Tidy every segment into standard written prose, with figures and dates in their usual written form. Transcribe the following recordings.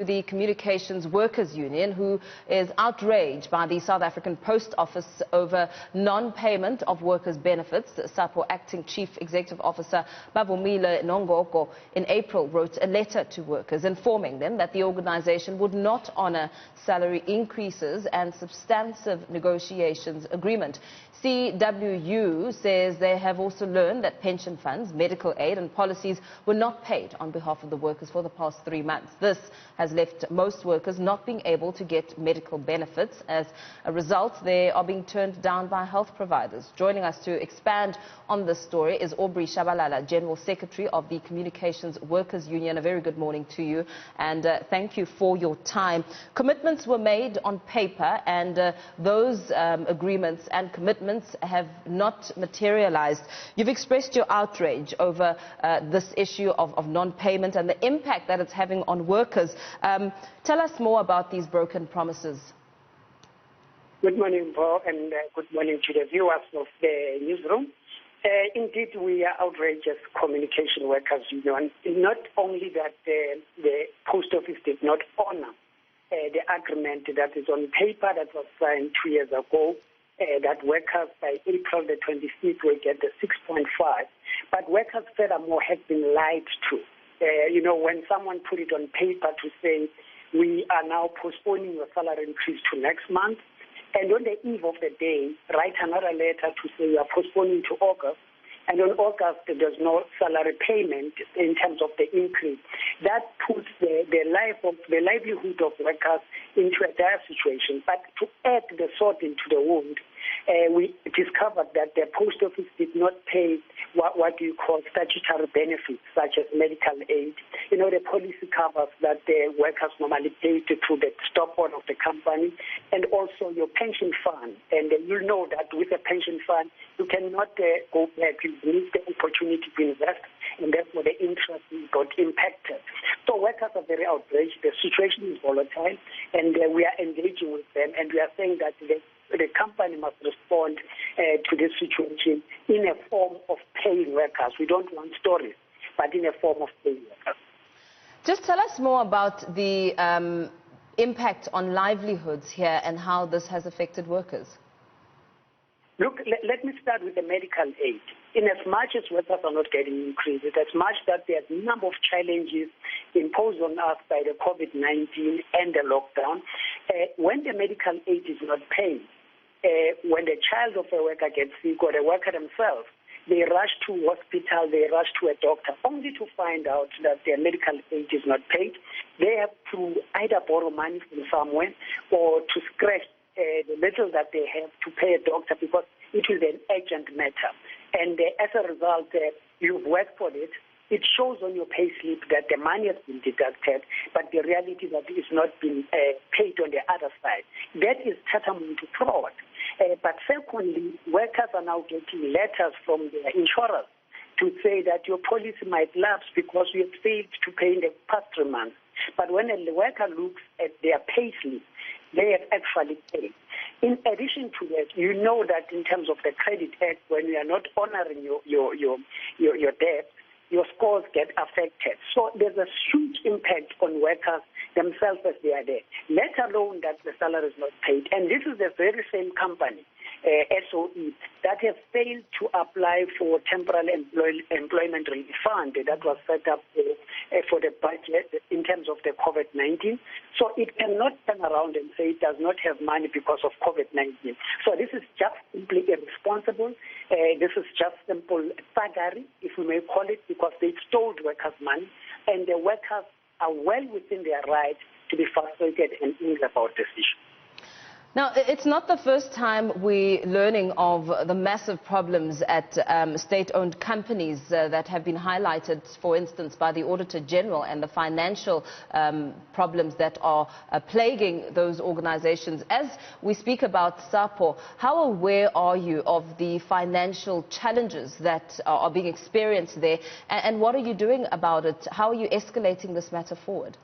The Communications Workers Union, who is outraged by the South African Post Office over non-payment of workers' benefits. SAPO Acting Chief Executive Officer Bavumile Nongogo in April wrote a letter to workers informing them that the organization would not honor salary increases and substantive negotiations agreement. CWU says they have also learned that pension funds, medical aid and policies were not paid on behalf of the workers for the past 3 months. This has left most workers not being able to get medical benefits. As a result, they are being turned down by health providers. Joining us to expand on this story is Aubrey Shabalala, General Secretary of the Communications Workers Union. A very good morning to you, and thank you for your time. Commitments were made on paper, and those agreements and commitments have not materialized. You've expressed your outrage over this issue of non-payment and the impact that it's having on workers. Tell us more about these broken promises. Good morning, Paul, and good morning to the viewers of the newsroom. Indeed, we are outraged as Communication Workers Union. Not only that the Post Office did not honor the agreement that is on paper that was signed 2 years ago, that workers by April the 25th will get the 6.5. But workers furthermore have been lied to. When someone put it on paper to say, we are now postponing your salary increase to next month, and on the eve of the day, write another letter to say we are postponing to August, and on August there's no salary payment in terms of the increase. That puts the livelihood of workers into a dire situation. But to add the salt into the wound, we discovered that the Post Office did not pay what you call statutory benefits, such as medical aid. The policy covers that the workers normally pay through the stop on of the company, and also your pension fund. And you know that with a pension fund, you cannot go back. You need the opportunity to invest, and therefore the interest got impacted. So workers are very outraged. The situation is volatile, and we are engaging with them, and we are saying that the company must respond to this situation in a form of paying workers. We don't want stories, but in a form of paying workers. Just tell us more about the impact on livelihoods here and how this has affected workers. Look, let me start with the medical aid. In as much as workers are not getting increases, as much that there are a number of challenges imposed on us by the COVID-19 and the lockdown, when the medical aid is not paid, when the child of a worker gets sick or the worker themselves, they rush to hospital, they rush to a doctor, only to find out that their medical aid is not paid. They have to either borrow money from somewhere or to scratch the little that they have to pay a doctor, because it will be an urgent matter. And as a result, you've worked for it. It shows on your pay slip that the money has been deducted, but the reality that it is not being paid on the other side. That is tantamount to fraud. But secondly, workers are now getting letters from their insurers to say that your policy might lapse because you have failed to pay in the past 3 months. But when a worker looks at their pay slip, they have actually paid. In addition to that, you know that in terms of the Credit Act, when you are not honoring your debt, your scores get affected. So there's a huge impact on workers themselves as they are there, let alone that the salary is not paid. And this is the very same company, SOE, that has failed to apply for temporary employment relief fund that was set up for the budget in terms of the COVID-19. So it cannot turn around and say it does not have money because of COVID-19. So this is just simply irresponsible. This is just simple thuggery, if we may call it, because they stole workers' money, and the workers are well within their right to be frustrated and angry about this issue. Now, it's not the first time we're learning of the massive problems at state-owned companies that have been highlighted, for instance, by the Auditor General, and the financial problems that are plaguing those organizations. As we speak about SAPO, how aware are you of the financial challenges that are being experienced there, and what are you doing about it? How are you escalating this matter forward?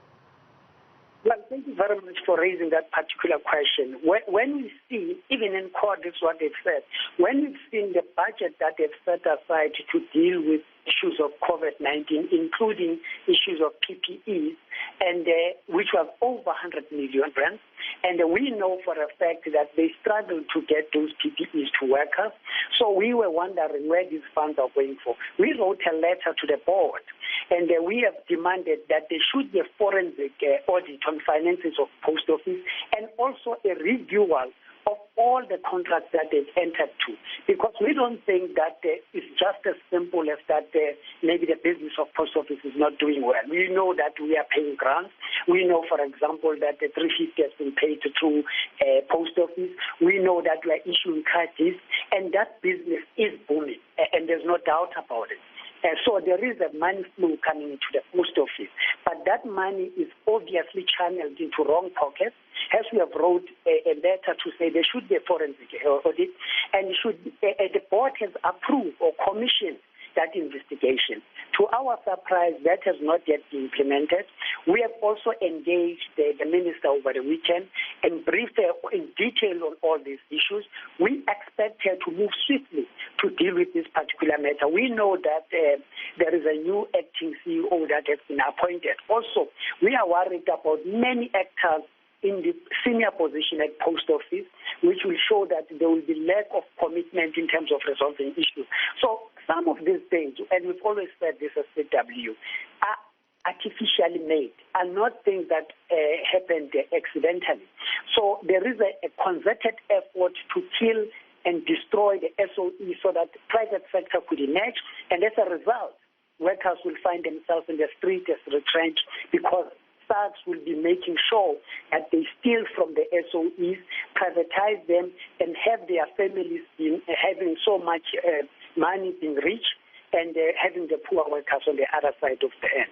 Well, thank you very much for raising that particular question. When we see, even in court, this is what they've said, when we've seen the budget that they've set aside to deal with issues of COVID-19, including issues of PPEs, and which was over 100 million rands. And we know for a fact that they struggled to get those PPEs to workers. So we were wondering where these funds are going for. We wrote a letter to the board, and we have demanded that there should be a forensic audit on finances of post office, and also a review of all the contracts that they've entered to. Because we don't think that it's just as simple as that maybe the business of post office is not doing well. We know that we are paying grants. We know, for example, that the 350 has been paid through post office. We know that we are issuing cards, and that business is booming, and there's no doubt about it. So there is a money flow coming into the post office, but that money is obviously channeled into wrong pockets. As we have wrote a letter to say there should be a forensic audit, and the board has approved or commissioned that investigation. To our surprise, that has not yet been implemented. We have also engaged the minister over the weekend and briefed her in detail on all these issues. We expect her to move swiftly to deal with this particular matter. We know that there is a new acting CEO that has been appointed. Also, we are worried about many actors in the senior position at post office, which will show that there will be lack of commitment in terms of resolving issues. So some of these things, and we've always said this as CW, are artificially made, are not things that happened accidentally. So there is a concerted effort to kill and destroy the SOE so that the private sector could emerge, and as a result, workers will find themselves in the street as retrenched because SARS will be making sure that they steal from the SOEs, privatize them, and have their families having so much money being rich, and having the poor workers on the other side of the end.